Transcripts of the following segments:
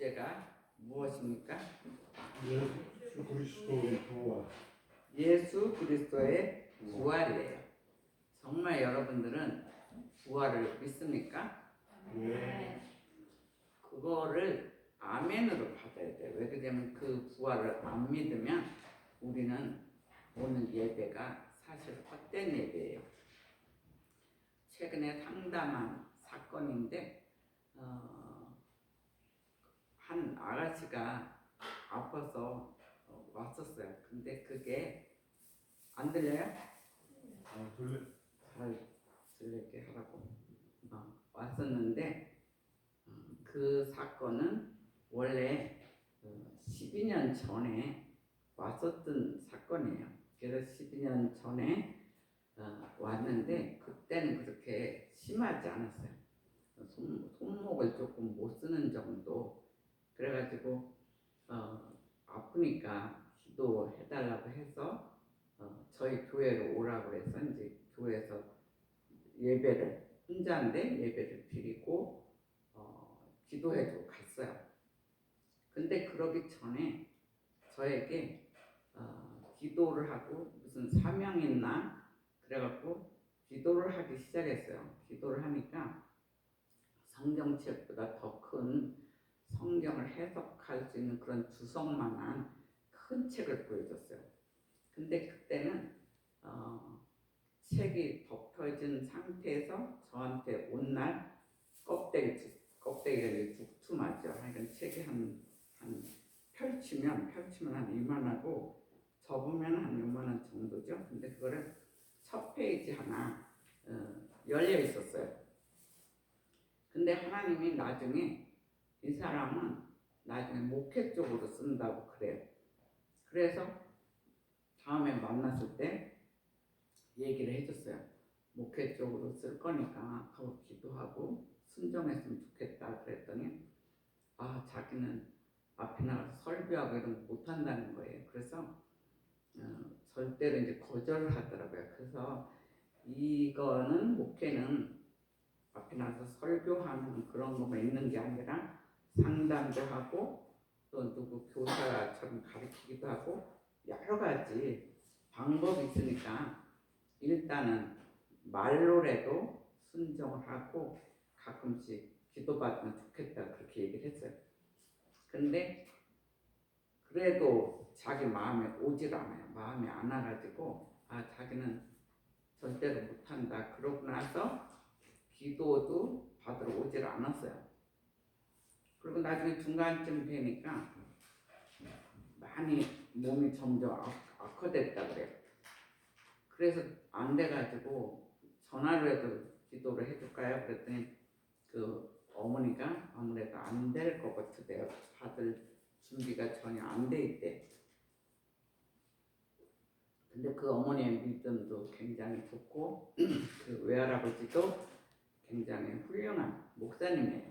주제가 무엇입니까? 예수 그리스도의 부활. 예수 그리스도의 부활이에요. 정말 여러분들은 부활을 믿습니까? 네. 그거를 아멘으로 받아야 돼요. 왜 그러냐면 그 부활을 안 믿으면 우리는 오늘 예배가 사실 헛된 예배예요. 최근에 상담한 사건인데 한 아가씨가 아파서 왔었어요. 근데 그게 안 들려요? 잘 들리게 하라고 왔었는데 그 사건은 원래 12년 전에 왔었던 사건이에요. 그래서 12년 전에 왔는데 그때는 그렇게 심하지 않았어요. 손목을 조금 못 쓰는 정도. 그래가지고 아프니까 기도해달라고 해서 저희 교회로 오라고 해서 이제 교회에서 예배를 혼자인데 예배를 드리고 기도해주고 갔어요. 근데 그러기 전에 저에게 기도를 하고 무슨 사명이 있나 그래갖고 기도를 하기 시작했어요. 기도를 하니까 성경책보다 더 큰 성경을 해석할 수 있는 그런 주석만한 큰 책을 보여줬어요. 근데 그때는 책이 덮여진 상태에서 저한테 온 날 껍데기가 이제 두툼하죠. 그러니까 책이 한 펼치면 한 이만하고 접으면 한 요만한 정도죠. 근데 그거를 첫 페이지 하나 열려 있었어요. 근데 하나님이 나중에 이 사람은 나중에 목회 쪽으로 쓴다고 그래요. 그래서 다음에 만났을 때 얘기를 해줬어요. 목회 쪽으로 쓸 거니까 더 기도하고 순종했으면 좋겠다 그랬더니 자기는 앞에 나가서 설교하고 이런 거 못한다는 거예요. 그래서 절대로 이제 거절을 하더라고요. 그래서 이거는 목회는 앞에 나가서 설교하는 그런 것만 있는 게 아니라 상담도 하고 또 누구 교사처럼 가르치기도 하고 여러 가지 방법이 있으니까 일단은 말로라도 순종을 하고 가끔씩 기도받으면 좋겠다 그렇게 얘기를 했어요. 근데 그래도 자기 마음에 오질 않아요. 마음에 안 와가지고 자기는 절대로 못한다 그러고 나서 기도도 받으러 오질 않았어요. 그리고 나중에 중간쯤 되니까 많이 몸이 점점 악화됐다 그래요. 그래서 안 돼가지고 전화로 해도 기도를 해줄까요? 그랬더니 그 어머니가 아무래도 안 될 것 같으대요. 받을 준비가 전혀 안 돼 있대. 근데 그 어머니의 믿음도 굉장히 좋고 그 외할아버지도 굉장히 훌륭한 목사님이에요.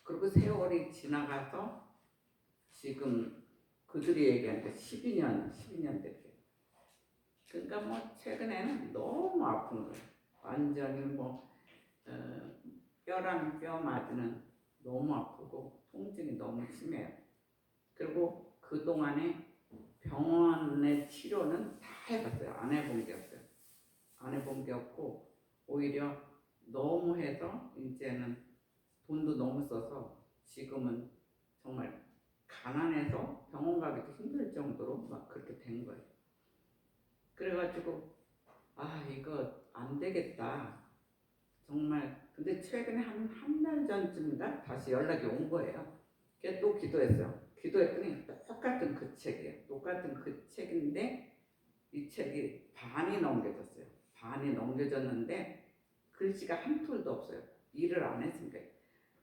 그리고 세월이 지나가서 지금 그들이 얘기하니까 12년 됐대요. 그러니까 뭐 최근에는 너무 아픈 거예요. 완전히 뼈랑 뼈 맞으는 너무 아프고 통증이 너무 심해요. 그리고 그동안에 병원의 치료는 다 해봤어요. 안 해본 게 없어요. 안 해본 게 없고 오히려 너무 해서 이제는 돈도 너무 써서 지금은 정말 가난해서 병원 가기도 힘들 정도로 막 그렇게 된 거예요. 그래가지고 이거 안 되겠다 정말. 근데 최근에 한 달 전쯤인가 다시 연락이 온 거예요. 그래서 또 기도했어요. 기도했더니 똑같은 그 책이에요. 똑같은 그 책인데 이 책이 반이 넘겨졌어요. 반이 넘겨졌는데 글씨가 한 톨도 없어요. 일을 안 했으니까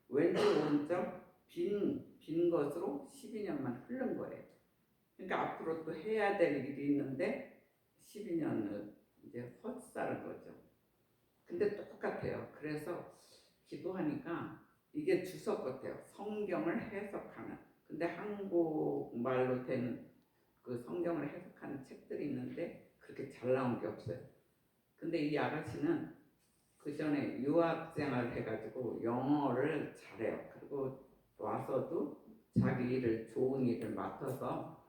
왼쪽 오른쪽 빈 것으로 12년만 흐른 거예요. 그러니까 앞으로 또 해야 될 일이 있는데 12년을 이제 헛살은 거죠. 근데 똑같아요. 그래서 기도하니까 이게 주석 같아요. 성경을 해석하는. 근데 한국말로 된 그 성경을 해석하는 책들이 있는데 그렇게 잘 나온 게 없어요. 근데 이 아가씨는 그 전에 유학 생활을 해가지고 영어를 잘해요. 그리고 할 일을 좋은 일을 맡아서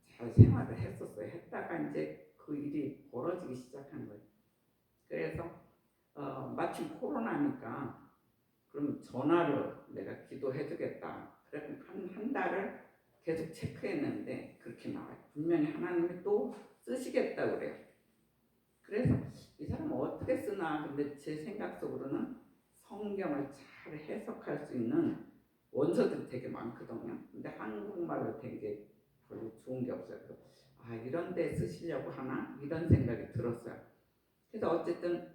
잘 생활을 했었어요. 했다가 이제 그 일이 벌어지기 시작한 거예요. 그래서 마침 코로나니까 그럼 전화로 내가 기도해주겠다. 그래서 한 달을 계속 체크했는데 그렇게 나와요. 분명히 하나님이 또 쓰시겠다 그래요. 그래서 이 사람은 어떻게 쓰나. 근데 제 생각 속으로는 성경을 잘 해석할 수 있는 원서들이 되게 많거든요. 근데 한국말로 된 게 별로 좋은 게 없어요. 그래서 이런 데 쓰시려고 하나? 이런 생각이 들었어요. 그래서 어쨌든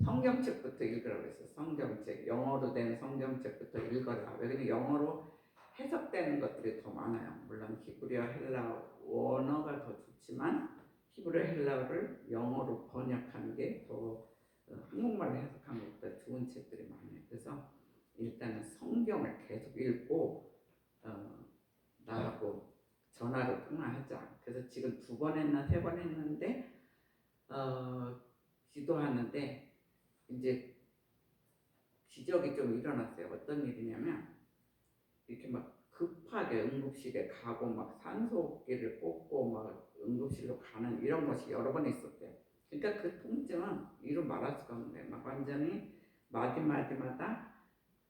성경책부터 읽으라고 했어요. 성경책, 영어로 된 성경책부터 읽어라. 왜냐면 영어로 해석되는 것들이 더 많아요. 물론 히브리어, 헬라어, 원어가 더 좋지만 히브리어, 헬라어를 영어로 번역하는 게 더 한국말로 해석한 것보다 좋은 책들이 많아요. 그래서 일단은 성경을 계속 읽고 나하고 전화로 통화하자. 그래서 지금 2번 했나 3번 했는데 기도하는데 이제 기적이 좀 일어났어요. 어떤 일이냐면 이렇게 막 급하게 응급실에 가고 막 산소호흡기를 꽂고 막 응급실로 가는 이런 것이 여러 번 있었대요. 그러니까 그 통증은 이루 말할 수가 없는데 막 완전히 마디마디마다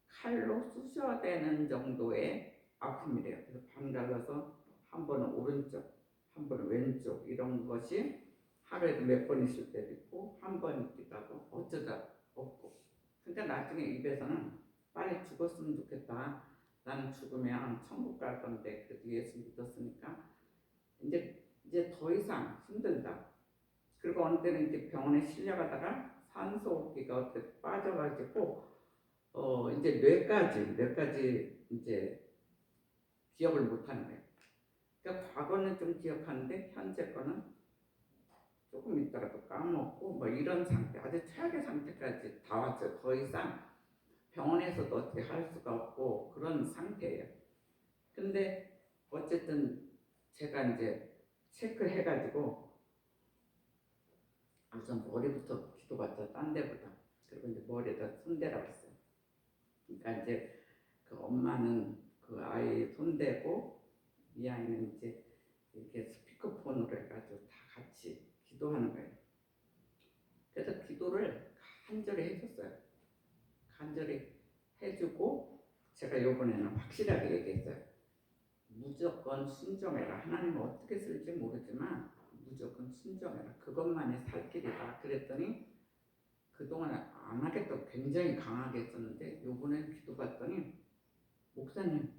칼로 쑤셔대는 정도의 아픔이래요. 그래서 반갈라서 한 번은 오른쪽, 한 번은 왼쪽 이런 것이 하루에도 몇 번 있을 때도 있고 한 번 있기도 하고 어쩌다 없고. 그러니까 나중에 입에서는 빨리 죽었으면 좋겠다. 나는 죽으면 천국 갈 건데 그래도 예수 믿었으니까 이제 더 이상 힘들다. 그리고 어느 때는 이제 병원에 실려가다가 산소호흡기가 어떻게 빠져가지고 이제 뇌까지 이제 기억을 못하는 거예요. 그러니까 과거는 좀 기억하는데 현재 거는 조금 있다가도 까먹고 뭐 이런 상태, 아주 최악의 상태까지 다 왔어요. 더 이상 병원에서도 어떻게 할 수가 없고 그런 상태예요. 근데 어쨌든 제가 이제 체크해가지고 우선 머리부터 기도받자, 딴 데보다. 그리고 이제 머리에다 손대라고 했어요. 그러니까 이제 그 엄마는 그 아이 손대고 이 아이는 이제 이렇게 스피커폰으로 해가지고 다 같이 기도하는 거예요. 그래서 기도를 간절히 해줬어요. 간절히 해주고 제가 이번에는 확실하게 얘기했어요. 무조건 순종해라. 하나님은 어떻게 쓸지 모르지만 무조건 순종해라. 그것만이 살 길이다. 그랬더니 그동안 안 하겠다고 굉장히 강하게 했었는데 이번엔 기도받더니 목사님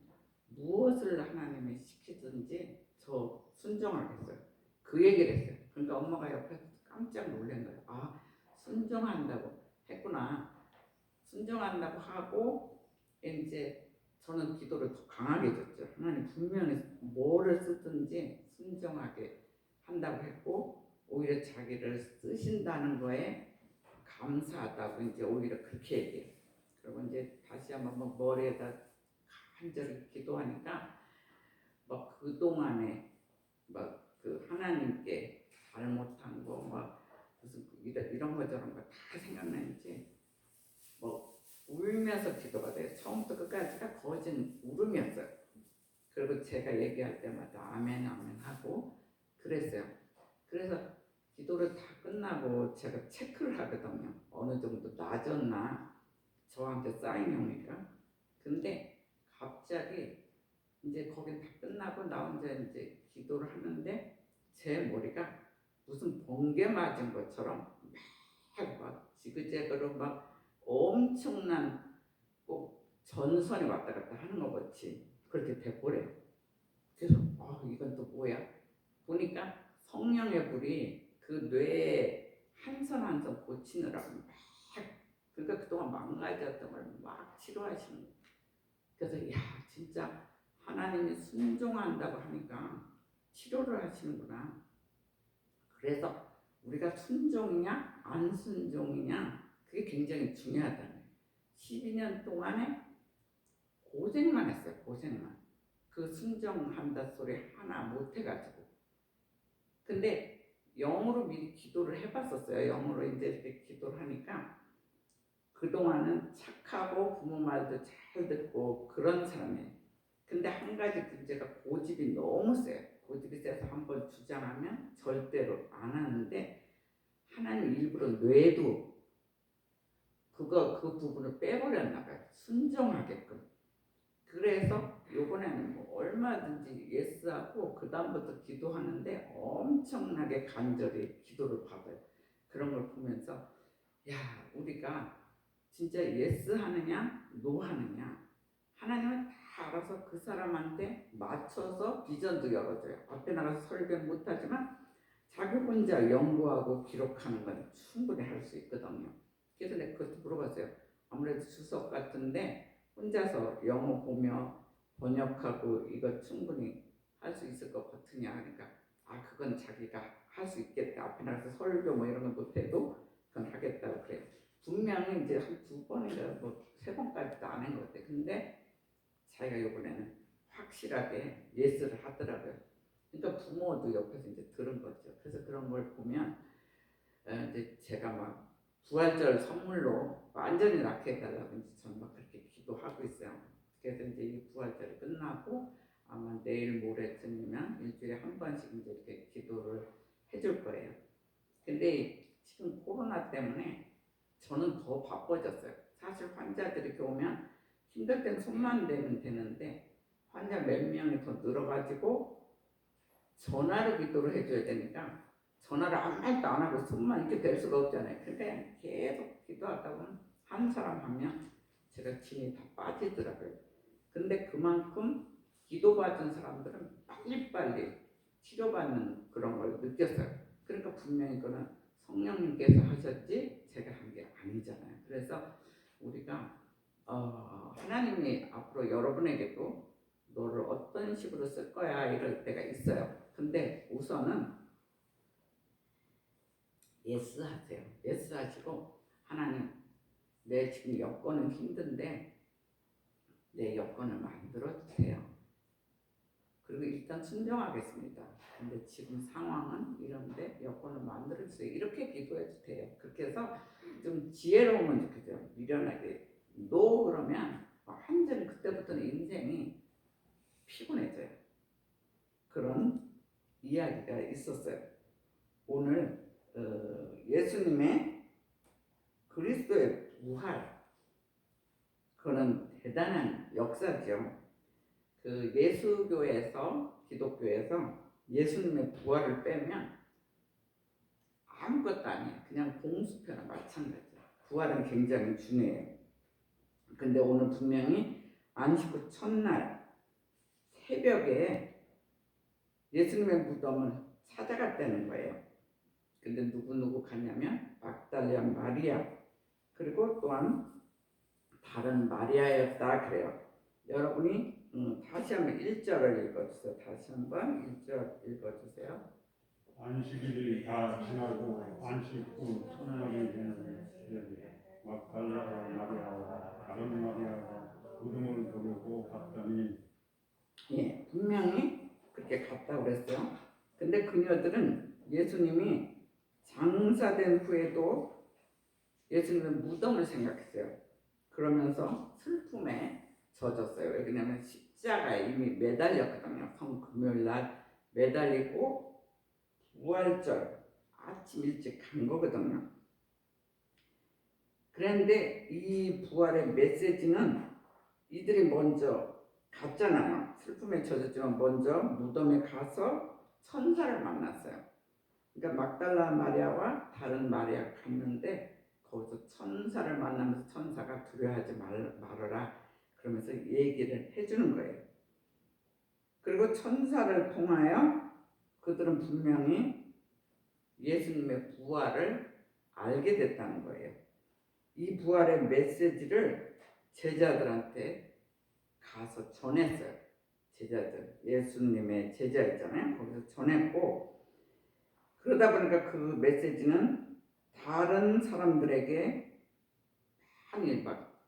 무엇을 하나님이 시키든지 저 순종하겠어요. 그 얘기를 했어요. 그러니까 엄마가 옆에서 깜짝 놀란 거예요. 순종한다고 했구나. 순종한다고 하고 이제 저는 기도를 더 강하게 줬죠. 하나님 분명히 뭐를 쓰든지 순종하게 한다고 했고 오히려 자기를 쓰신다는 거에 감사하다고 이제 오히려 그렇게 얘기해요. 그리고 이제 다시 한번 뭐 머리에다 간절히 기도하니까 막 그동안에 막 그 하나님께 잘못한 거 막 무슨 이런 거 저런 거 다 생각나는지 뭐 울면서 기도가 돼요. 처음부터 끝까지가 거진 울음이었어요. 그리고 제가 얘기할 때마다 아멘 아멘 하고 그랬어요. 그래서 기도를 다 끝나고 제가 체크를 하거든요. 어느 정도 낮았나 저한테 쌓인 용이가. 근데 갑자기 이제 거기 다 끝나고 나 혼자 이제 기도를 하는데 제 머리가 무슨 번개 맞은 것처럼 막 지그재그로 막 엄청난 꼭 전선이 왔다 갔다 하는 것 같이 그렇게 돼버려요. 그래서 이건 또 뭐야? 보니까 성령의 불이 그 뇌에 한 선 한 선 고치느라고 막 그러니까 그동안 망가졌던 걸 막 치료하시는 거예요. 그래서 진짜 하나님이 순종한다고 하니까 치료를 하시는구나. 그래서 우리가 순종이냐 안 순종이냐 그게 굉장히 중요하다는 거예요. 12년 동안에 고생만 했어요. 고생만. 그 순종한다 소리 하나 못 해가지고. 근데 영어로 미리 기도를 해봤었어요. 영어로 이제 이렇게 기도를 하니까 그동안은 착하고 부모 말도 잘 듣고 그런 사람이에요. 근데 한 가지 문제가 고집이 너무 세요. 고집이 세서 한번 주장하면 절대로 안 하는데 하나님 일부러 뇌도 그 부분을 빼버렸나 봐요. 순종하게끔. 그래서 요번에는 뭐 얼마든지 예스하고 그 다음부터 기도하는데 엄청나게 간절히 기도를 받아요. 그런 걸 보면서 야, 우리가 진짜 예스 하느냐 노 하느냐, 하나님은 다 알아서 그 사람한테 맞춰서 비전도 열어줘요. 앞에 나가서 설교는 못하지만 자기 혼자 연구하고 기록하는 건 충분히 할 수 있거든요. 그래서 내가 그것도 물어봤어요. 아무래도 주석 같은데 혼자서 영어 보며 번역하고 이거 충분히 할 수 있을 것 같으냐 하니까 그건 자기가 할 수 있겠다. 앞에 나가서 설교 뭐 이런 건 못해도 그건 하겠다고 그래요. 분명히 이제 한 2번인가 뭐 3번까지도 안 한 것 같아요. 근데 자기가 이번에는 확실하게 예스를 하더라고요. 그러니까 부모도 옆에서 이제 들은 거죠. 그래서 그런 걸 보면 이제 제가 막 부활절 선물로 완전히 낫게 해달라고 이제 저는 막 그렇게 기도하고 있어요. 그래서 이제 이 부활절이 끝나고 아마 내일 모레쯤이면 일주일에 한 번씩 이제 이렇게 기도를 해줄 거예요. 근데 지금 코로나 때문에 저는 더 바빠졌어요. 사실 환자들이 이렇게 오면 힘들 땐 손만 대면 되는데 환자 몇 명이 더 늘어가지고 전화로 기도를 해줘야 되니까 전화를 아무 말도 안 하고 손만 이렇게 댈 수가 없잖아요. 그러니까 계속 기도하다 보면 한 사람 하면 제가 진이 다 빠지더라고요. 근데 그만큼 기도받은 사람들은 빨리빨리 치료받는 그런 걸 느꼈어요. 그러니까 분명히 그거는 성령님께서 하셨지 제가 한 게 아니잖아요. 그래서 우리가 하나님이 앞으로 여러분에게도 너를 어떤 식으로 쓸 거야 이럴 때가 있어요. 근데 우선은 예스 하세요. 예스 하시고 하나님, 내 지금 여건은 힘든데 내 여건을 만들어 주세요. 그리고 일단 순종하겠습니다. 근데 지금 상황은 이런데 여건을 만들어 주세요. 이렇게 기도해도 돼요. 그렇게 해서 좀 지혜로우면 좋겠어요. 미련하게 노 그러면 완전히 그때부터는 인생이 피곤해져요. 그런 이야기가 있었어요. 오늘 예수님의 그리스도의 부활, 그거는 대단한 역사죠. 그 예수교에서, 기독교에서 예수님의 부활을 빼면 아무것도 아니에요. 그냥 공수표나 마찬가지예요. 부활은 굉장히 중요해요. 근데 오늘 분명히 안식 후 첫날 새벽에 예수님의 무덤을 찾아갔다는 거예요. 근데 누구 갔냐면 막달라 마리아, 그리고 또한 다른 마리아였다 그래요. 여러분이 다시 한번 1절을 읽어주세요. 다시 한번 1절 읽어주세요. 안식일이 다 지나고 안식 후 첫날이 되는 시절에 막달라 마리아와 다른 마리아가 무덤을 보려고 갔더니 예, 분명히 그렇게 갔다고 그랬어요. 근데 그녀들은 예수님이 장사된 후에도 예수님의 무덤을 생각했어요. 그러면서 슬픔에 젖었어요. 왜냐하면 십자가에 이미 매달렸거든요. 성금요일날 매달리고 부활절 아침 일찍 간 거거든요. 그런데 이 부활의 메시지는 이들이 먼저 갔잖아요. 슬픔에 젖었지만 먼저 무덤에 가서 천사를 만났어요. 그러니까 막달라 마리아와 다른 마리아 갔는데 거기서 천사를 만나면서 천사가 두려워하지 말아라 그러면서 얘기를 해주는 거예요. 그리고 천사를 통하여 그들은 분명히 예수님의 부활을 알게 됐다는 거예요. 이 부활의 메시지를 제자들한테 가서 전했어요. 제자들, 예수님의 제자였잖아요. 거기서 전했고, 그러다 보니까 그 메시지는 다른 사람들에게 많이 막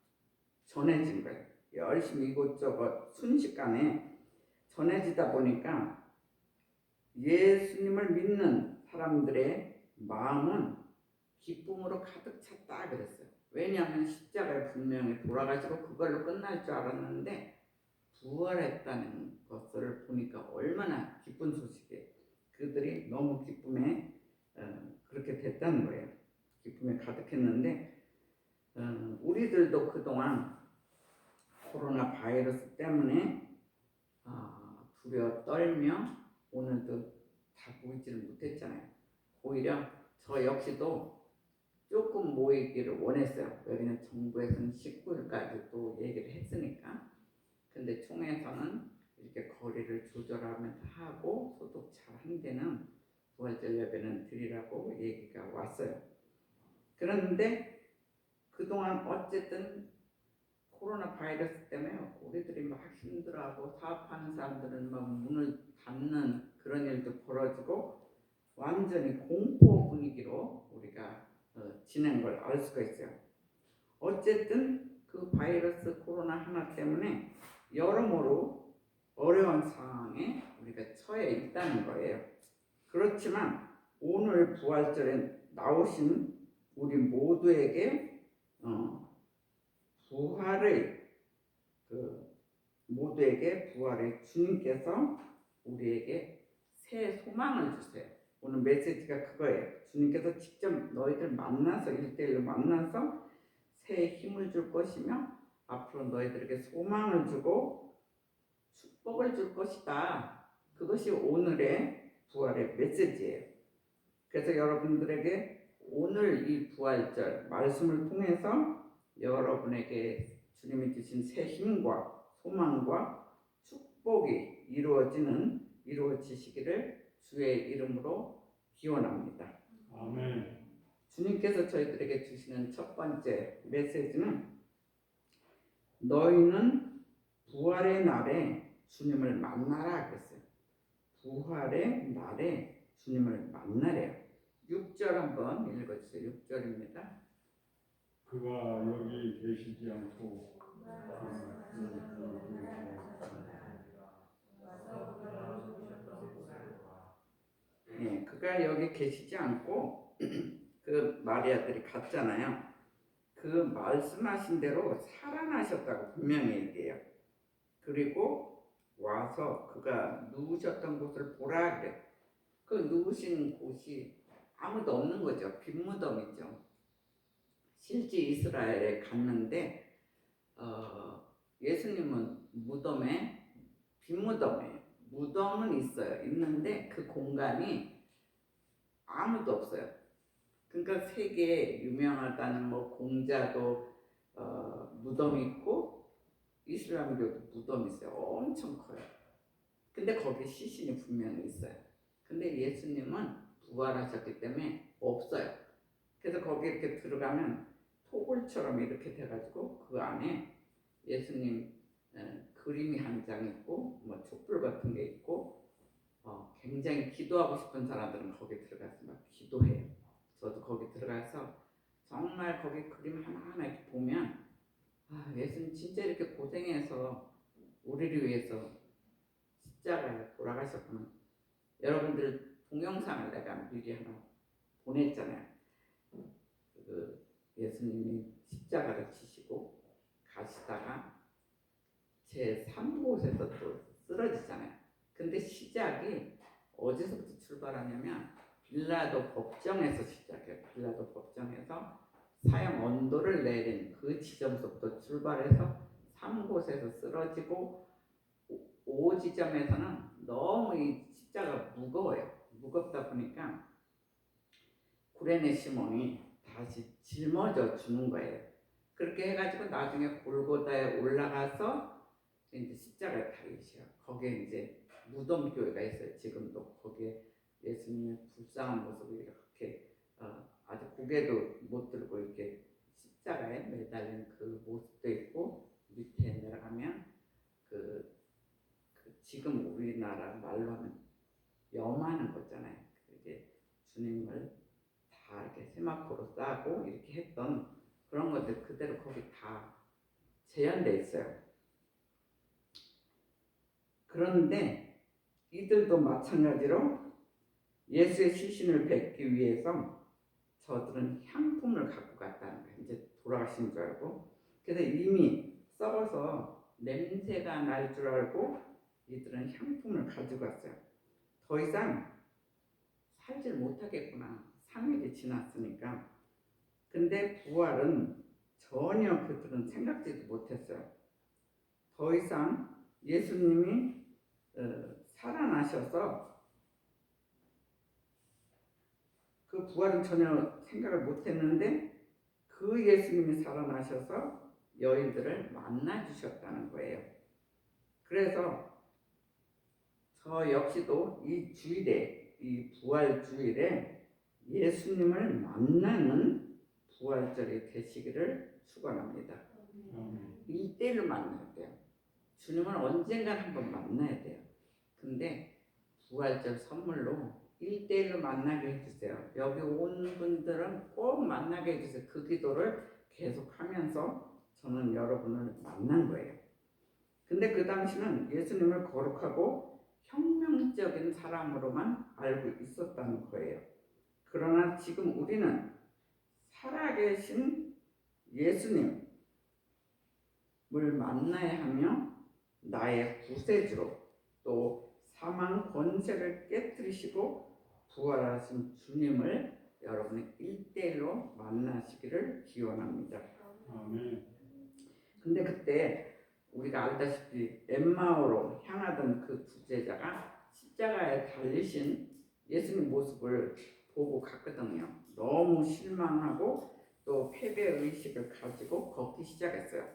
전해진 거예요. 열심히 이곳저곳 순식간에 전해지다 보니까 예수님을 믿는 사람들의 마음은 기쁨으로 가득 찼다 그랬어요. 왜냐하면 십자가에 분명히 돌아가시고 그걸로 끝날 줄 알았는데 부활했다는 것을 보니까 얼마나 기쁜 소식이에요. 그들이 너무 기쁨에 그렇게 됐다는 거예요. 기쁨에 가득했는데 우리들도 그동안 코로나 바이러스 때문에 두려워 떨며 오늘도 다 모이지를 못했잖아요. 오히려 저 역시도 조금 모이기를 원했어요. 여기는 정부에서는 19일까지 또 얘기를 했으니까. 근데 총회에서는 이렇게 거리를 조절하면서 하고 소독 잘 한 데는 부활절 예배는 드리라고 얘기가 왔어요. 그런데 그동안 어쨌든 코로나 바이러스 때문에 우리들이 막 힘들어하고 사업하는 사람들은 막 문을 닫는 그런 일도 벌어지고 완전히 공포 분위기로 우리가 지낸 걸 알 수가 있어요. 어쨌든 그 바이러스 코로나 하나 때문에 여러모로 어려운 상황에 우리가 처해 있다는 거예요. 그렇지만 오늘 부활절에 나오신 우리 모두에게 부활의 주님께서 우리에게 새 소망을 주세요. 오늘 메시지가 그거예요. 주님께서 직접 너희들 만나서 1대1로 만나서 새 힘을 줄 것이며 앞으로 너희들에게 소망을 주고 축복을 줄 것이다. 그것이 오늘의 부활의 메시지예요. 그래서 여러분들에게 오늘 이 부활절 말씀을 통해서 여러분에게 주님이 주신 새 힘과 소망과 축복이 이루어지시기를 주의 이름으로 기원합니다. 아멘. 주님께서 저희들에게 주시는 첫 번째 메시지는 너희는 부활의 날에 주님을 만나라 그랬어요. 부활의 날에 주님을 만나래요. 6절 한번 읽어주세요. 6절입니다. 그가 여기 계시지 않고 그가 여기 계시지 않고 그 마리아들이 갔잖아요. 그 말씀하신 대로 살아나셨다고 분명히 얘기해요. 그리고 와서 그가 누우셨던 곳을 보라 그래. 그 누우신 곳이 아무도 없는 거죠. 빈무덤이죠. 실제 이스라엘에 갔는데 예수님은 빈무덤에 무덤은 있어요. 있는데 그 공간이 아무도 없어요. 그러니까 세계에 유명하다는 공자도 무덤이 있고 이슬람교도 무덤이 있어요. 엄청 커요. 근데 거기 시신이 분명히 있어요. 근데 예수님은 부활하셨기 때문에 없어요. 그래서 거기 이렇게 들어가면 토굴처럼 이렇게 돼가지고 그 안에 예수님 그림이 한 장 있고 촛불 같은 게 있고 굉장히 기도하고 싶은 사람들은 거기 들어가서 막 기도해요. 저도 거기 들어가서 정말 거기 그림 하나하나 이렇게 보면 예수님 진짜 이렇게 고생해서 우리를 위해서 십자가에 돌아가셨구나. 여러분들 동영상을 내가 미리 하나 보냈잖아요. 예수님이 십자가를 지시고 가시다가 제 3곳에서 또 쓰러지잖아요. 근데 시작이 어디서부터 출발하냐면 빌라도 법정에서 시작해요. 빌라도 법정에서 사형 언도를 내린 그 지점부터 출발해서 3곳에서 쓰러지고 5지점에서는 너무 이 십자가 무거워요. 무겁다 보니까 구레네 시몬이 다시 짊어져 주는 거예요. 그렇게 해가지고 나중에 골고다에 올라가서 이제 십자가에 달리셔요. 거기에 이제 무덤교회가 있어요. 지금도 거기에 예수님의 불쌍한 모습을 이렇게 아주 고개도 못 들고 이렇게 십자가에 매달린 그 모습도 있고 밑에 내려가면 그 지금 우리나라 말로 하면 염하는 거잖아요. 이게 주님을 다 이렇게 세마포로 싸고 이렇게 했던 그런 것들 그대로 거기 다 재현돼 있어요. 그런데 이들도 마찬가지로 예수의 시신을 뵙기 위해서 저들은 향품을 갖고 갔다는 거예요. 이제 돌아가신 줄 알고. 그래서 이미 썩어서 냄새가 날 줄 알고 이들은 향품을 가지고 왔어요. 더 이상 살질 못하겠구나. 3일이 지났으니까. 근데 부활은 전혀 그들은 생각지도 못했어요. 더 이상 예수님이 살아나셔서 그 부활은 전혀 생각을 못했는데 그 예수님이 살아나셔서 여인들을 만나 주셨다는 거예요. 그래서 저 역시도 이 주일에, 이 부활 주일에 예수님을 만나는 부활절이 되시기를 축원합니다. 일대일로 만나야 돼요. 주님을 언젠간 한번 만나야 돼요. 근데 부활절 선물로 1대1로 만나게 해주세요. 여기 온 분들은 꼭 만나게 해주세요. 그 기도를 계속 하면서 저는 여러분을 만난 거예요. 근데 그 당시는 예수님을 거룩하고 혁명적인 사람으로만 알고 있었다는 거예요. 그러나 지금 우리는 살아계신 예수님을 만나야 하며 나의 구세주로 또 사망 권세를 깨뜨리시고 부활하신 주님을 여러분이 1대1로 만나시기를 기원합니다. 근데 그때 우리가 알다시피 엠마오로 향하던 그 두 제자가 십자가에 달리신 예수님 모습을 보고 갔거든요. 너무 실망하고 또 패배의식을 가지고 걷기 시작했어요.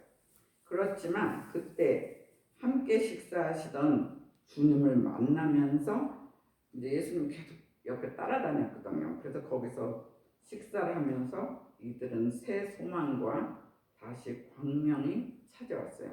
그렇지만 그때 함께 식사하시던 주님을 만나면서 이제 예수님 계속 옆에 따라다녔거든요. 그래서 거기서 식사를 하면서 이들은 새 소망과 다시 광명이 찾아왔어요.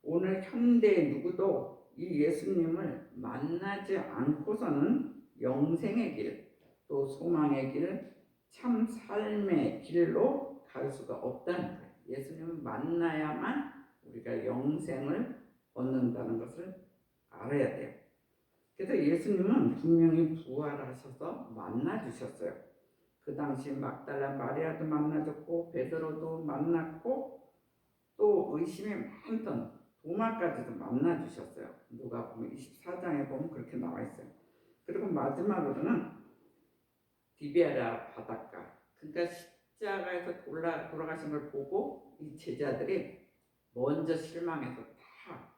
오늘 현대 누구도 이 예수님을 만나지 않고서는 영생의 길, 또 소망의 길, 참 삶의 길로 갈 수가 없다는 거예요. 예수님을 만나야만 우리가 영생을 얻는다는 것을 알아야 돼요. 그래서 예수님은 분명히 부활하셔서 만나주셨어요. 그 당시 막달라 마리아도 만나줬고 베드로도 만났고 또 의심이 많던 도마까지도 만나주셨어요. 누가 보면 24장에 보면 그렇게 나와 있어요. 그리고 마지막으로는 디베라 바닷가, 그러니까 십자가에서 돌아가신 걸 보고 이 제자들이 먼저 실망해서 다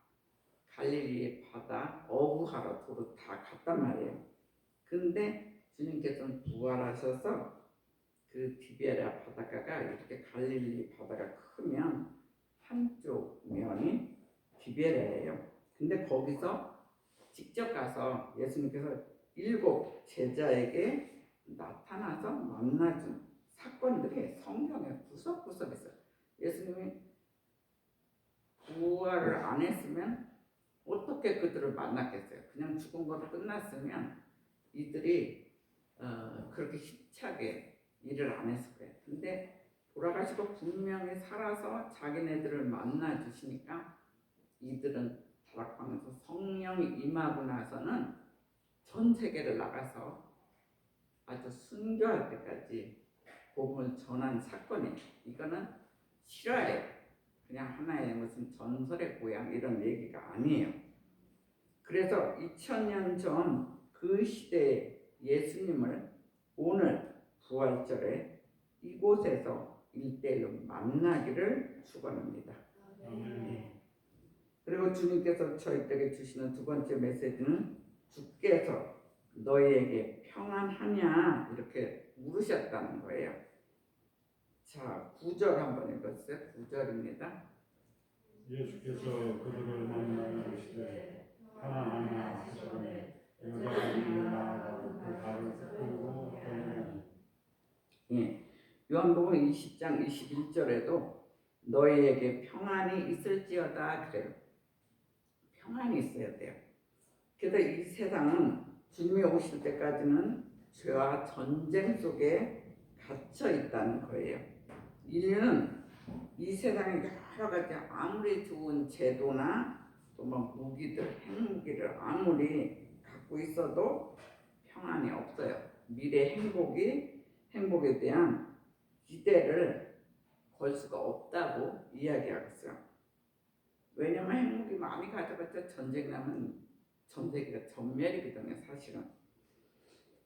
갈릴리 바다 어부하러 도로 다 갔단 말이에요. 근데 주님께서는 부활하셔서 그 디베라 바닷가가 이렇게 갈릴리 바다가 크면 한쪽 면이 디베라예요. 근데 거기서 직접 가서 예수님께서 7 제자에게 나타나서 만나준 사건들이 성경에 구석구석 있어요. 예수님이 부활을 안 했으면 어떻게 그들을 만났겠어요? 그냥 죽은 거로 끝났으면 이들이 그렇게 힘차게 일을 안 했을 거예요. 근데 돌아가시고 분명히 살아서 자기네들을 만나 주시니까 이들은 다락방에서 성령이 임하고 나서는 전 세계를 나가서 아주 순교할 때까지 복음을 전한 사건이에요. 이거는 실화예요. 그냥 하나의 무슨 전설의 고향 이런 얘기가 아니에요. 그래서 2000년 전 그 시대의 예수님을 오늘 부활절에 이곳에서 1대1로 만나기를 축원합니다. 그리고 주님께서 저희들에게 주시는 두 번째 메시지는 주께서 너희에게 평안하냐 이렇게 물으셨다는 거예요. 자, 9절 한번 읽었어요. 9절입니다. 예수께서 그들을 만나시되 평안하냐 하시더니 여자가 일어나고 그 발을 끌고 떠나니. 요한복음 20장 21절에도 너희에게 평안이 있을지어다 그래요. 평안이 있어야 돼요. 그래서 이 세상은 주님이 오실 때까지는 죄와 전쟁 속에 갇혀 있다는 거예요. 인류는 이 세상에 여러 가지 아무리 좋은 제도나 또 뭐 무기들, 핵무기를 아무리 갖고 있어도 평안이 없어요. 미래 행복에 대한 기대를 걸 수가 없다고 이야기하고 있어요. 왜냐면 핵무기 많이 가져봤자 전쟁 나면 전 세계가 전멸이거든요, 사실은.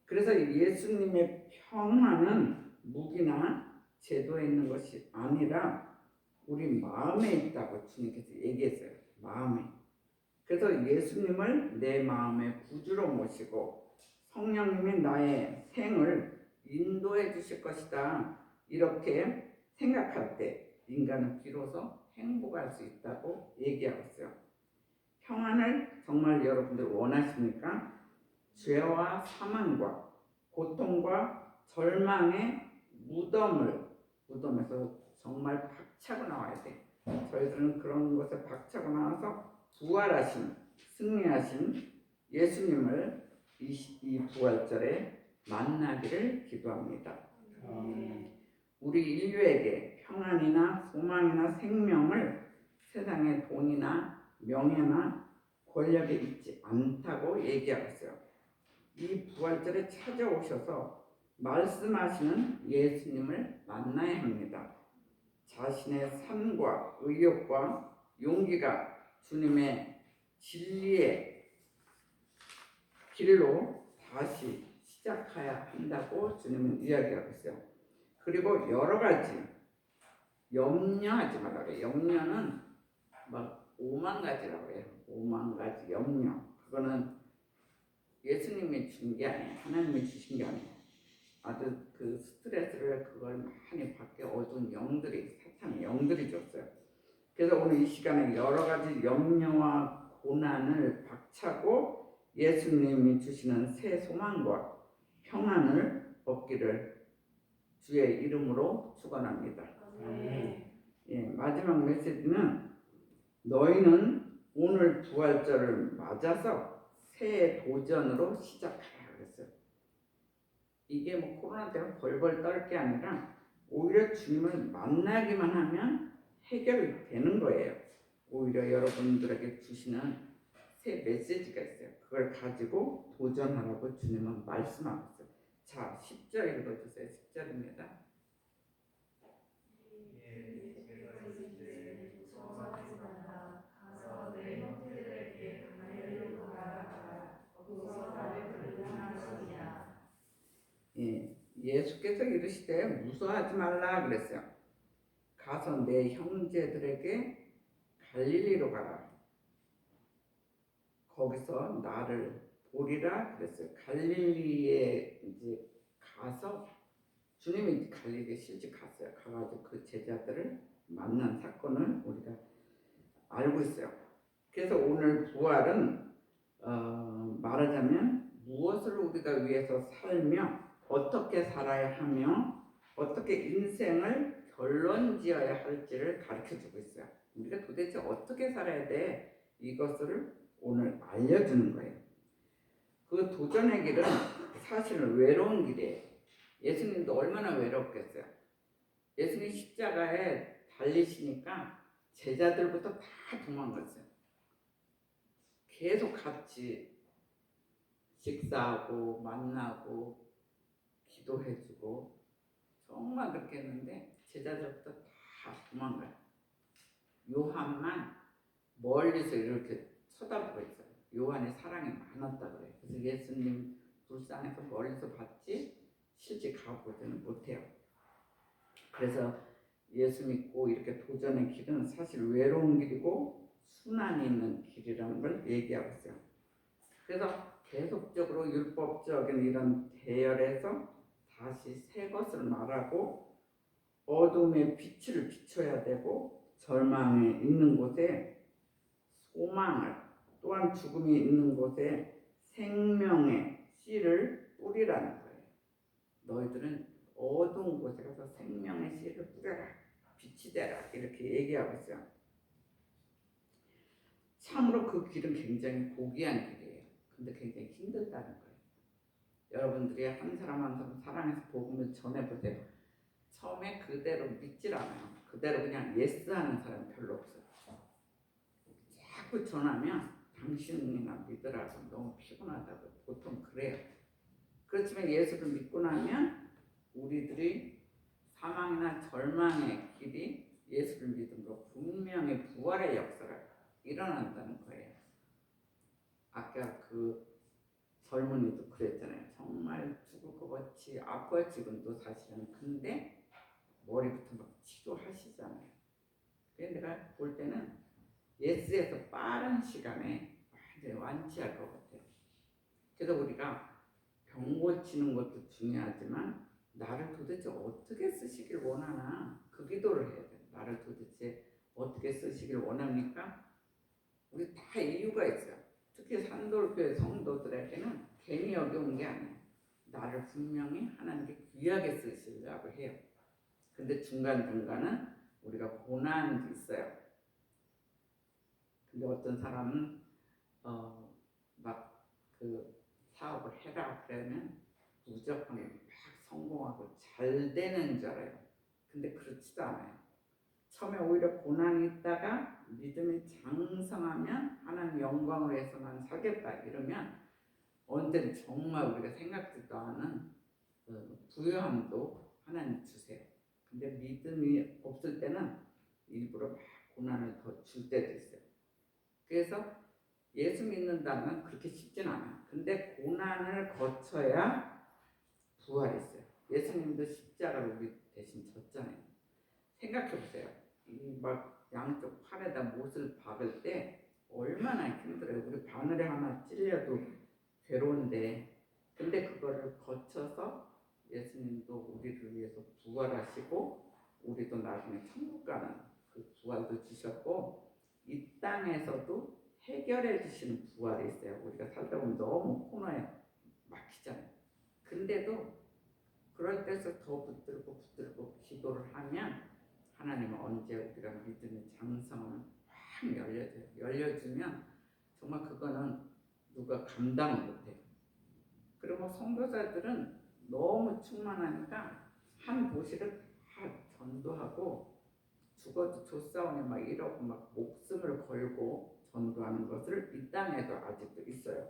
그래서 예수님의 평화는 무기나 제도에 있는 것이 아니라 우리 마음에 있다고 주님께서 얘기했어요. 마음에. 그래서 예수님을 내 마음의 구주로 모시고 성령님이 나의 생을 인도해 주실 것이다. 이렇게 생각할 때 인간은 비로소 행복할 수 있다고 얘기하고 있어요. 평안을 정말 여러분들 원하십니까? 죄와 사망과 고통과 절망의 무덤에서 정말 박차고 나와야 돼. 저희들은 그런 것에 박차고 나와서 부활하신, 승리하신 예수님을 이 부활절에 만나기를 기도합니다. 우리 인류에게 평안이나 소망이나 생명을 세상의 돈이나 명예나 권력에 있지 않다고 얘기하고 있어요. 이 부활절에 찾아오셔서 말씀하시는 예수님을 만나야 합니다. 자신의 삶과 의욕과 용기가 주님의 진리의 길로 다시 시작해야 한다고 주님은 이야기하고 있어요. 그리고 여러 가지 염려하지 말라고. 염려는 막 5만 가지라고 해요. 5만 가지 염려. 그거는 예수님이 준 게 아니에요. 하나님이 주신 게 아니에요. 아주 그 스트레스를 그걸 많이 받게 어두운 영들이, 사탄의 영들이 줬어요. 그래서 오늘 이 시간에 여러 가지 염려와 고난을 박차고 예수님이 주시는 새 소망과 평안을 얻기를 주의 이름으로 축원합니다. 예, 마지막 메시지는 너희는 오늘 부활절을 맞아서 새 도전으로 시작하라 그랬어요. 이게 뭐 코로나 때문에 벌벌 떨 게 아니라 오히려 주님을 만나기만 하면 해결되는 거예요. 오히려 여러분들에게 주시는 새 메시지가 있어요. 그걸 가지고 도전하라고 주님은 말씀하고 있어요. 자, 10절 읽어주세요. 10절입니다. 예, 예수께서 이르시되 무서워하지 말라 그랬어요. 가서 내 형제들에게 갈릴리로 가라. 거기서 나를 보리라 그랬어요. 갈릴리에 이제 가서 주님이 갈릴리에 실제 갔어요. 가가지고 그 제자들을 만난 사건을 우리가 알고 있어요. 그래서 오늘 부활은 말하자면 무엇을 우리가 위해서 살며 어떻게 살아야 하며 어떻게 인생을 결론지어야 할지를 가르쳐주고 있어요. 우리가 도대체 어떻게 살아야 돼? 이것을 오늘 알려주는 거예요. 그 도전의 길은 사실은 외로운 길이에요. 예수님도 얼마나 외롭겠어요. 예수님 십자가에 달리시니까 제자들부터 다 도망갔어요. 계속 같이 식사하고 만나고 기도해주고 정말 그렇게 했는데 제자들부터 다 도망가요. 요한만 멀리서 이렇게 쳐다보고 있어요. 요한의 사랑이 많았다 그래요. 그래서 예수님 불쌍해서 멀리서 봤지 실제 가보지는 못해요. 그래서 예수 믿고 이렇게 도전의 길은 사실 외로운 길이고 순환이 있는 길이라는 걸 얘기하고 있어요. 그래서 계속적으로 율법적인 이런 대열에서 다시 새 것을 말하고 어둠의 빛을 비춰야 되고 절망에 있는 곳에 소망을 또한 죽음이 있는 곳에 생명의 씨를 뿌리라는 거예요. 너희들은 어두운 곳에 가서 생명의 씨를 뿌려라. 빛이 되라. 이렇게 얘기하고 있어요. 참으로 그 길은 굉장히 고귀한 길이에요. 근데 굉장히 힘들다는 거예요. 여러분들이 한 사람 한 사람 사랑해서 복음을 전해보세요. 처음에 그대로 믿질 않아요. 그대로 그냥 예스하는 사람 별로 없어요. 자꾸 전하면 당신이나 믿으라고 너무 피곤하다고 보통 그래요. 그렇지만 예수를 믿고 나면 우리들이 사망이나 절망의 길이 예수를 믿음으로 분명히 부활의 역사가 일어난다는 거예요. 아까 그 젊은이도 그랬잖아요. 정말 죽을 것 같이 아파요 지금도 사실은. 근데 머리부터 막 치료하시잖아요. 그래서 내가 볼 때는 예스에서 빠른 시간에 완전히 완치할 것 같아요. 그래서 우리가 병 고치는 것도 중요하지만 나를 도대체 어떻게 쓰시길 원하나 그 기도를 해야 돼요. 나를 도대체 어떻게 쓰시길 원합니까? 우리 다 이유가 있어요. 특히 산돌교회 성도들에게는 괜히 여기 온 게 아니에요. 나를 분명히 하나님께 귀하게 쓰시려고 해요. 근데 중간중간은 우리가 고난이 있어요. 근데 어떤 사람은 막 그 사업을 해라 그러면 무조건 막 성공하고 잘 되는 줄 알아요. 근데 그렇지도 않아요. 처음에 오히려 고난이 있다가 믿음이 장성하면 하나님 영광을 위해서 난 살겠다 이러면 언제는 정말 우리가 생각지도 않은 부유함도 하나님 주세요. 근데 믿음이 없을 때는 일부러 막 고난을 더 줄 때도 있어요. 그래서 예수 믿는다는 그렇게 쉽진 않아요. 근데 고난을 거쳐야 부활이 있어요. 예수님도 십자가를 우리 대신 졌잖아요. 생각해 보세요. 이 막 양쪽 팔에다 못을 박을 때 얼마나 힘들어요. 우리 바늘에 하나 찔려도 괴로운데, 근데 그거를 거쳐서 예수님도 우리를 위해서 부활하시고 우리도 나중에 천국 가는 그 부활도 주셨고 이 땅에서도 해결해 주시는 부활이 있어요. 우리가 살다 보면 너무 코너에 막히잖아요. 근데도 그럴 때서 더 붙들고 기도를 하면 하나님은 언제 우리가 믿음의 장성을 확 열려줘요. 열려주면 정말 그거는 누가 감당을 못해요. 그리고 선교사들은 너무 충만하니까 한 도시를 다 전도하고 죽어도 조사원이 막 이러고 막 목숨을 걸고 전도하는 것을 이 땅에도 아직도 있어요.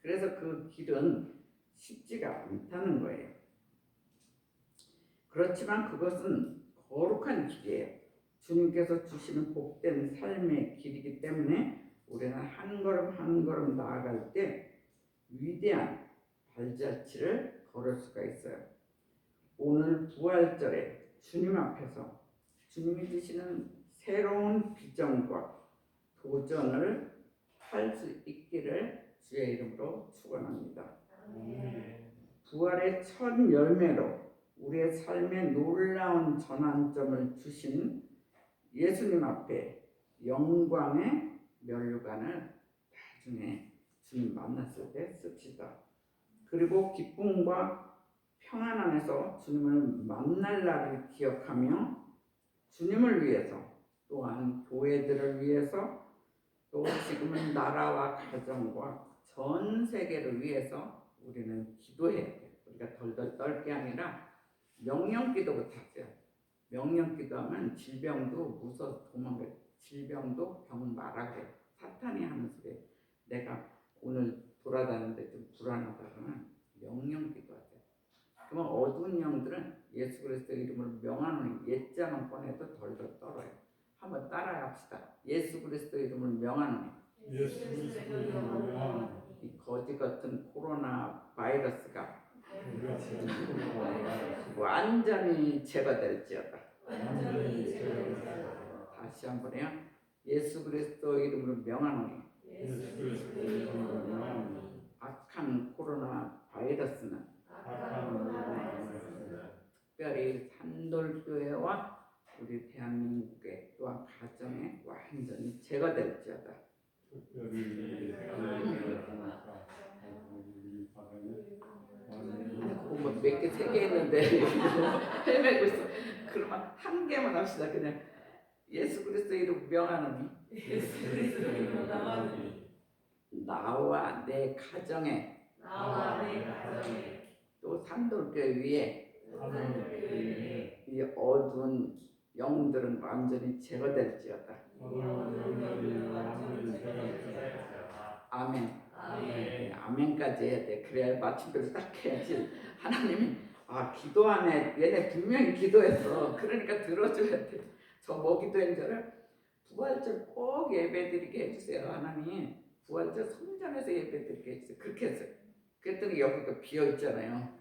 그래서 그 길은 쉽지가 않다는 거예요. 그렇지만 그것은 거룩한 길이에요. 주님께서 주시는 복된 삶의 길이기 때문에 우리는 한 걸음 한 걸음 나아갈 때 위대한 발자취를 걸을 수가 있어요. 오늘 부활절에 주님 앞에서 주님이 주시는 새로운 비전과 도전을 할 수 있기를 주의 이름으로 축원합니다. 부활의 첫 열매로 우리의 삶에 놀라운 전환점을 주신 예수님 앞에 영광의 면류관을 나중에 주님 만났을 때 씁시다. 그리고 기쁨과 평안 안에서 주님을 만날 날을 기억하며 주님을 위해서 또한 교회들을 위해서 또 지금은 나라와 가정과 전 세계를 위해서 우리는 기도해야 돼요. 우리가 덜덜 떨 게 아니라 명령기도부터 하세요. 명령기도하면 질병도 무서워서 도망가요. 질병도 병 말하게 사탄이 하는 소리. 내가 오늘 돌아다니는데 좀 불안하다 그러면 명령기도하세요. 그러면 어두운 영들은 예수 그리스도의 이름을 명하노니 옛장은 뻔해도 덜덜 떨어요. 한번 따라 합시다. 예수 그리스도의 이름을 명하노니 예수 그리스도의 이름으로 명하노니 이 거지 같은 코로나 바이러스가 우리가 지금 완전히 제거될지어다. 완전히 제거되었다. 다시 한번요. 예수 그리스도 이름으로 명하노니 예수 그리스도의 이름으로 명하노니 악한 코로나 바이러스는 특별히 산돌교회와 우리 대한민국의 또한 가정에 완전히 제거될지어다. 특별히 그거 뭐 몇 개 세 개 했는데 헤매고 있어. 그러면 한 개만 합시다. 그냥 예수 그리스도 이름 명하노니 예수 그리스도의 이름으로 명하노니 나와 내 가정에 또 산돌교회 위에 이 어두운 영들은 완전히 제거될지어다. 아멘. 네, 아멘까지 해야 돼. 그래야 마침표를 딱 해야지. 하나님이 기도하네. 얘네 분명히 기도했어. 그러니까 들어줘야 돼. 저 뭐 기도한 줄 알아? 부활절 꼭 예배드리게 해주세요. 하나님 부활절 성전에서 예배드리게 해주세요. 그렇게 했어요. 그랬더니 여기가 비어있잖아요.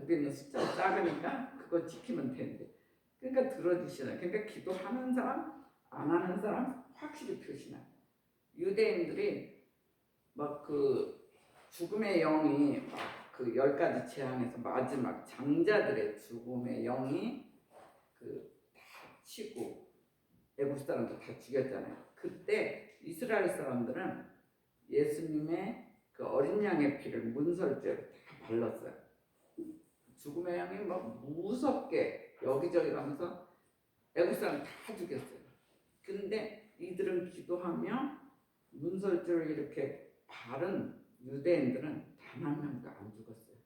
우리는 숫자가 작으니까 그거 지키면 되는데, 그러니까 들어주시나요. 그러니까 기도하는 사람 안 하는 사람 확실히 표시나요. 유대인들이 막 그 죽음의 영이 막 그 10가지 재앙에서 마지막 장자들의 죽음의 영이 그 다 치고 애국 사람들 다 죽였잖아요. 그때 이스라엘 사람들은 예수님의 그 어린 양의 피를 문설주에 다 발랐어요. 죽음의 영이 막 무섭게 여기저기 가면서 애국 사람 다 죽였어요. 근데 이들은 기도하며 문설주를 이렇게 바른 유대인들은 단 한 명도 안 죽었어요.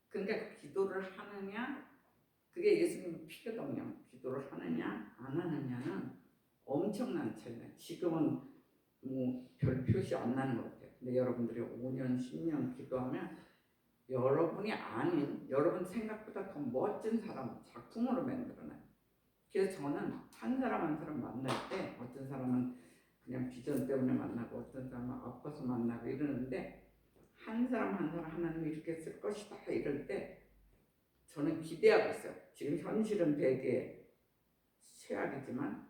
그러니까 기도를 하느냐, 그게 예수님 피거든요. 기도를 하느냐 안 하느냐는 엄청난 차이나요. 지금은 뭐 별 표시 안 나는 것 같아요. 근데 여러분들이 5년, 10년 기도하면 여러분이 아닌, 여러분 생각보다 더 멋진 사람 작품으로 만들어놔요. 그래서 저는 한 사람 한 사람 만날 때, 어떤 사람은 그냥 비전 때문에 만나고 어떤 사람은 아파서 만나고 이러는데, 한 사람 한 사람 하나님이 이렇게 쓸 것이다 이럴 때 저는 기대하고 있어요. 지금 현실은 되게 최악이지만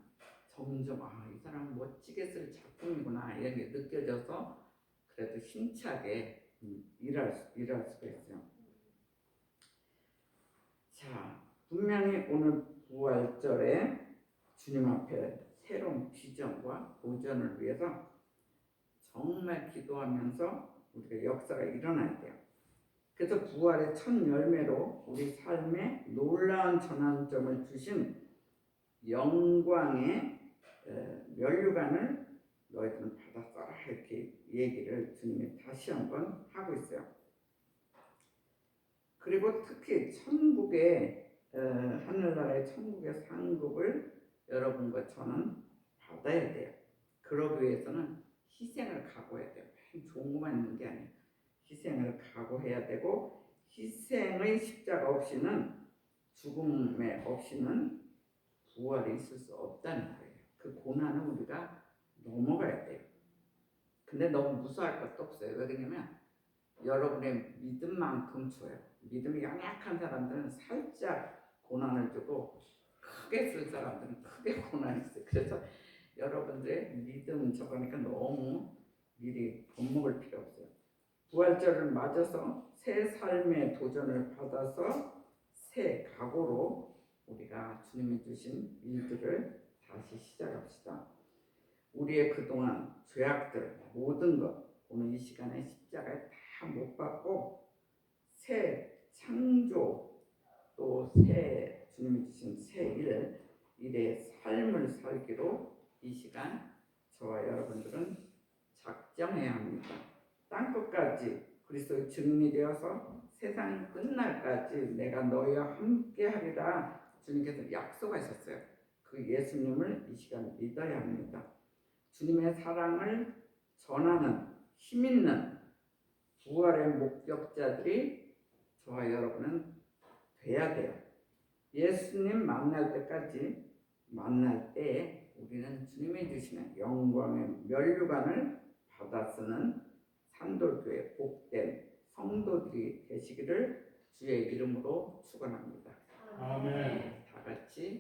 점점 이 사람은 멋지게 쓸 작품이구나 이런 게 느껴져서 그래도 힘차게 일할 수가 있어요. 자, 분명히 오늘 부활절에 주님 앞에 새로운 비전과 도전을 위해서 정말 기도하면서 우리가 역사가 일어나야 돼요. 그래서 부활의 첫 열매로 우리 삶에 놀라운 전환점을 주신 영광의 면류관을 너희들은 받았어라 이렇게 얘기를 주님이 다시 한번 하고 있어요. 그리고 특히 천국의 하늘나라의 천국의 상급을 여러분과 저는 받아야 돼요. 그러기 위해서는 희생을 각오해야 돼요. 좋은 것만 있는 게 아니에요. 희생을 각오해야 되고, 희생의 십자가 없이는, 죽음에 없이는 부활이 있을 수 없다는 거예요. 그 고난은 우리가 넘어가야 돼요. 근데 너무 무서워할 것도 없어요. 왜냐면 여러분의 믿음만큼 줘요. 믿음이 연약한 사람들은 살짝 고난을 주고, 크게 쓸 사람들은 크게 고난이 있어요. 그래서 여러분들의 믿음은 저거니까 너무 미리 겁먹을 필요 없어요. 부활절을 맞아서 새 삶의 도전을 받아서 새 각오로 우리가 주님이 주신 일들을 다시 시작합시다. 우리의 그동안 죄악들 모든 것 오늘 이 시간에 십자가에 다 못 박고 새 창조 또 새 주님이 주신 새 일의 삶을 살기로 이 시간 저와 여러분들은 작정해야 합니다. 땅끝까지 그리스도의 증인이 되어서 세상이 끝날까지 내가 너희와 함께 하리라 주님께서 약속하셨어요. 그 예수님을 이 시간 믿어야 합니다. 주님의 사랑을 전하는 힘있는 부활의 목격자들이 저와 여러분은 돼야 돼요. 예수님 만날 때에 우리는 주님이 주시는 영광의 면류관을 받아 쓰는 산돌교회 복된 성도들이 되시기를 주의 이름으로 축원합니다. 아멘. 다 같이